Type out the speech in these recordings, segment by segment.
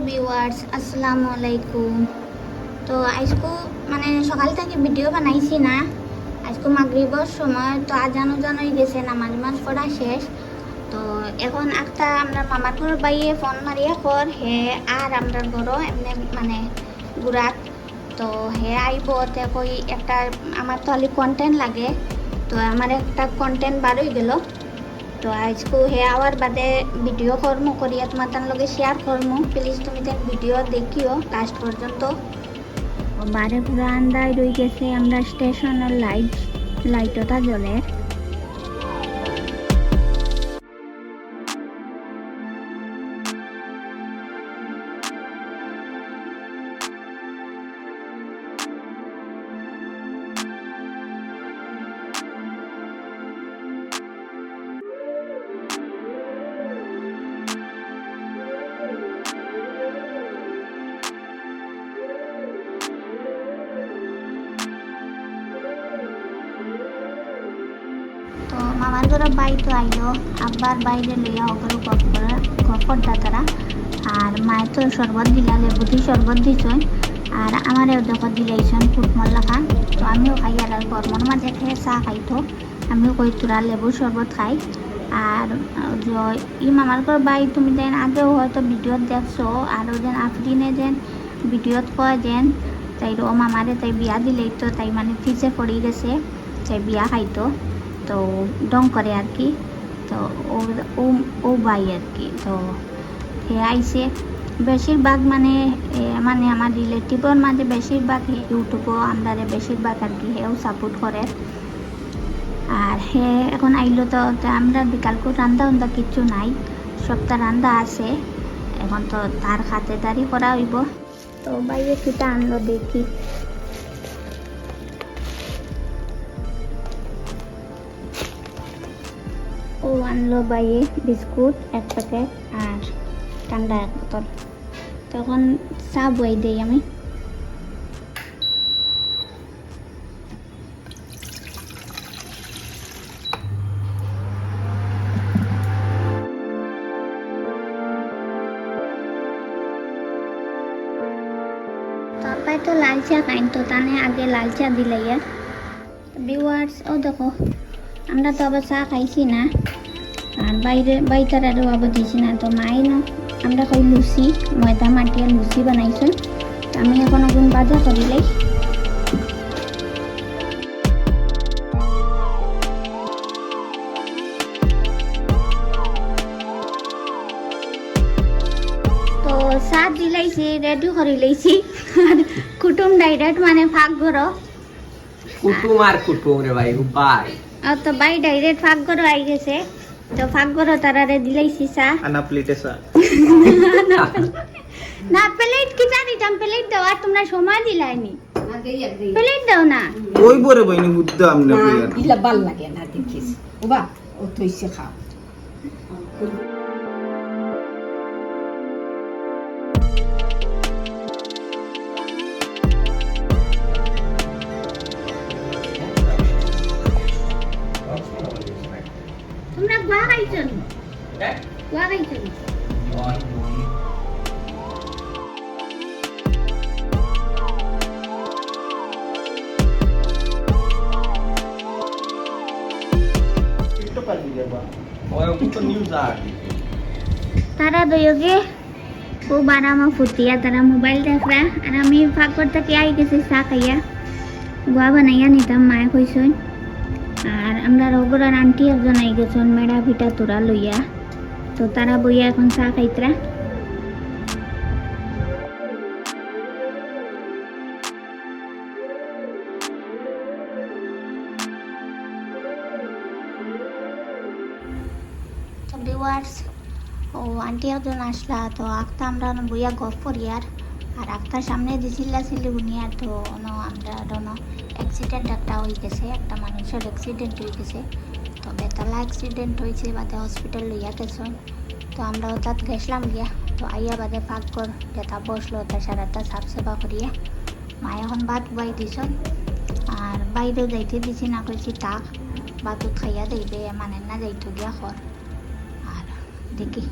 Viewers, আসসালামু আলাইকুম। তো আজকে মানে সকাল থেকে ভিডিও বানাইছি না, আজকে মাগরিবের সময় তো আজান হয়ে গেছে, নামাজ পড়া শেষ। তো এখন একটা আমরা মামার ঘর বাইয়ে ফোন মারিয়া কর হে আর আমরা ঘরও এমনি মানে ঘুরাত। তো হে আইব তে কই একটা আমার তো খালি কন্টেন্ট লাগে, তো আমার একটা কন্টেন্ট বার হয়ে গেল। তো আজকে হে আওয়ার বাদে ভিডিও করমু করিয়া তোমার তার লগে শেয়ার করমু। প্লিজ তুমি তার ভিডিও দেখিও লাস্ট পর্যন্ত। বারে পুরো আন্দায় রয়ে গেছে, আমরা স্টেশনের লাইটটা জ্বলের। তো মামার ঘরে বাই তো আইলো, আব্বার বাইরে লইয়া ওগুলো গপর দাতারা। আর মায়ের তো শরবত দিলা, লেবুতি শরবত দিছই। আর আমারও দেখো দিলাইছন ফুটমল্লা খান। তো আমিও খাই, আর গরমের মাঝে খেয়ে চাহ খাইতো। আমিও কই তোরা লেবুর শরবত খাই। আর ই মামার ঘর বাই তুমি যেন আগেও হয়তো ভিডিওত দেখছো, আরও যেন আফরিনে যেন ভিডিওত কয় যেন তাই ও মামারে তাই বিয়া দিলেই তো তাই মানে ফিসে পড়ে গেছে, তাই বিয়া খাইতো। তো ডং করে আর কি। তো ও বাই আর কি। তো হে আইসে বেশিরভাগ মানে মানে আমার রিলেটিভর মাঝে বেশিরভাগ ইউটিউবও আমরা বেশিরভাগ আর কি হেও সাপোর্ট করে। আর হে এখন আইলো তো আমরা বিকালকে রান্দা কিচ্ছু নাই, সবটা রান্দা আছে। এখন তো তার খাতেদারি করা হইব। তো বাইরে কিটা আনলো দেখি। ও আনলো বাইয়ে বিস্কুট এক প্যাকেট আর ঠান্ডা এক বোতল। তখন চা বই দিই আমি। তারপরে তো লাল চা খাইন, তো তানে আগে লাল চা দিলাই। ভিউয়ার্স ও দেখো আমরা তো আবার চা খাইছি না, আর বাইটার আরও আবার দিছি না। তো মাই না আমরা কই লুচি ময়দা মাটিয়া লুচি বানাইছেন। আমি এখন আগুন বাজা করিলাই। তো চা দিলাইছি, রেডি করে লাইছি। আর কুটুম ডাইরেক্ট মানে ফাঁক ঘর কুটুম আর কুটুম রে ভাই বাই। তো বাই ডাইরেক্ট ফাঁক ঘর আই গেছে। তো ফাঁক ঘর তারারে দিলাইছি চা। আনা প্লেটে চা না প্লেট কি জানি তুমি প্লেট দাও, আর তোমরা সময় দিলাইনি। প্লেট দাও না। ওই বরে বইনি বুদ্ধ আমনে কইয়া ইলা ভাল লাগে না দেখিস ওবা ও তৈছে খাও। তোমরা গোয়া খাইছো নি? গোয়া খাইছো নি? তারা দুয়োগে খুব আরামে ফুটিয়া তারা মোবাইল দেখরা, আর আমি ফাঁক করতে কি আই গেছি চা খাইয়া। গোয়া বানাইয়া নিতাম মায়ে কইসই। আর আমরা রঘুরার আন্টি একজন আই গেছেন মেড়া ভিটা তোরা লইয়া। তো তারা বইয়া এখন চা খাইতরা। ভিউয়ার্স ও আন্টি একজন আসলা, তো আখতা আমরা বইয়া গপ করি। আর আখতার সামনে দিছিল্লাছিলি উনি। আর তো আমরা অ্যাক্সিডেন্ট একটা হয়ে গেছে, একটা মানুষের অ্যাক্সিডেন্ট হয়ে গেছে। তো বেতলা অ্যাক্সিডেন্ট হয়েছে বাদে হসপিটাল লইয়া গেছেন। তো আমরা তাত গেছিলাম গিয়া। তো আইয়া বাদে ফাঁক কর যেটা বসলো তার সারাটা সাফ সেবা করিয়া মা এখন ভাত বাই দিছন। আর বাইরেও যাইতে দিছি না, কইছি তাক ভাতও খাইয়া দেবে মানে না যাইতো গিয়া খর। আর দেখি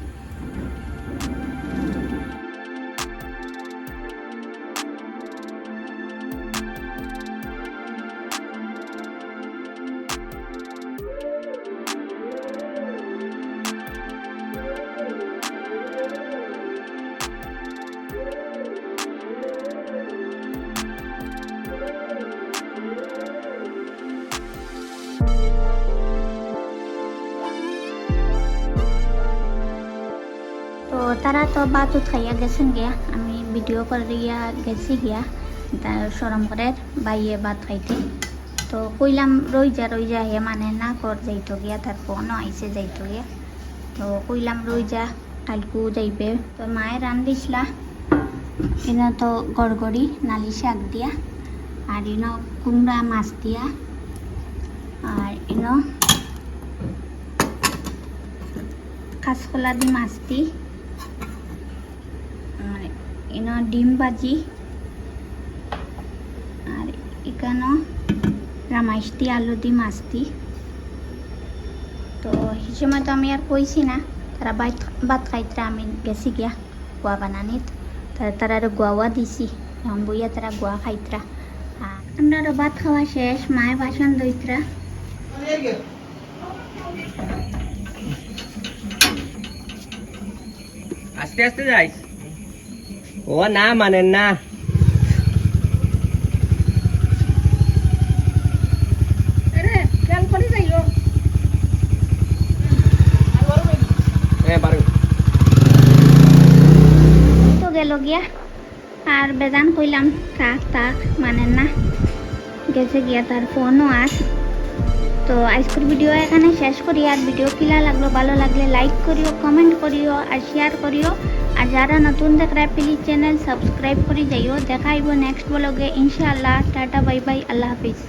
তারা তো বাতও খাইয়া গেছেন গিয়া, আমি ভিডিও করে গিয়া গেছি গিয়া সরম করে বাইয়ে ভাত খাইতে। তো কইলাম রই যা হে মানে না কর যাইতো গিয়া, তার ফোনও আইসে যাইতো গিয়া। তো কইলাম রই যা কালকু যাইবে। তো মায়ের রান দিছিলা এনে তো গড়গড়ি নালি শাক দিয়া, আর ইনো কুমড়া মাছ দিয়া, আর ইনো কাঁচকলা দি মাছ দি, আর ইনো ডিম ভাজি, আর এখানো রামাইশ দি আলু দি মাছ দি। তো সেই সময় তো আমি আর কইছি না, তারা ভাত খাইতরা, আমি গেছি গিয়া গোয়া বানানিত। তারা গোয়া দিছি, এখন বইয়া তারা গোয়া খাইতরা। আর আমরা ভাত খাওয়া শেষ, মায়ের বাসন ধইতরা। আস্তে আস্তে যাইস, ও না মানেন না। তো গেল গিয়া, আর বেদান কইলাম তাক মানেন না, গেছে গিয়া তার ফোনও আর। তো আজকের ভিডিও এখানে শেষ করি। আর ভিডিও কিলা লাগলো, ভালো লাগলে লাইক করিও, কমেন্ট করিও আর শেয়ার করিও। আর যারা নতুন দেখরা প্লিজ চ্যানেল সাবস্ক্রাইব করে যাইও। দেখা হইব নেক্সট ব্লগে ইনশাআল্লাহ। টাটা বাই বাই, আল্লাহ হাফিজ।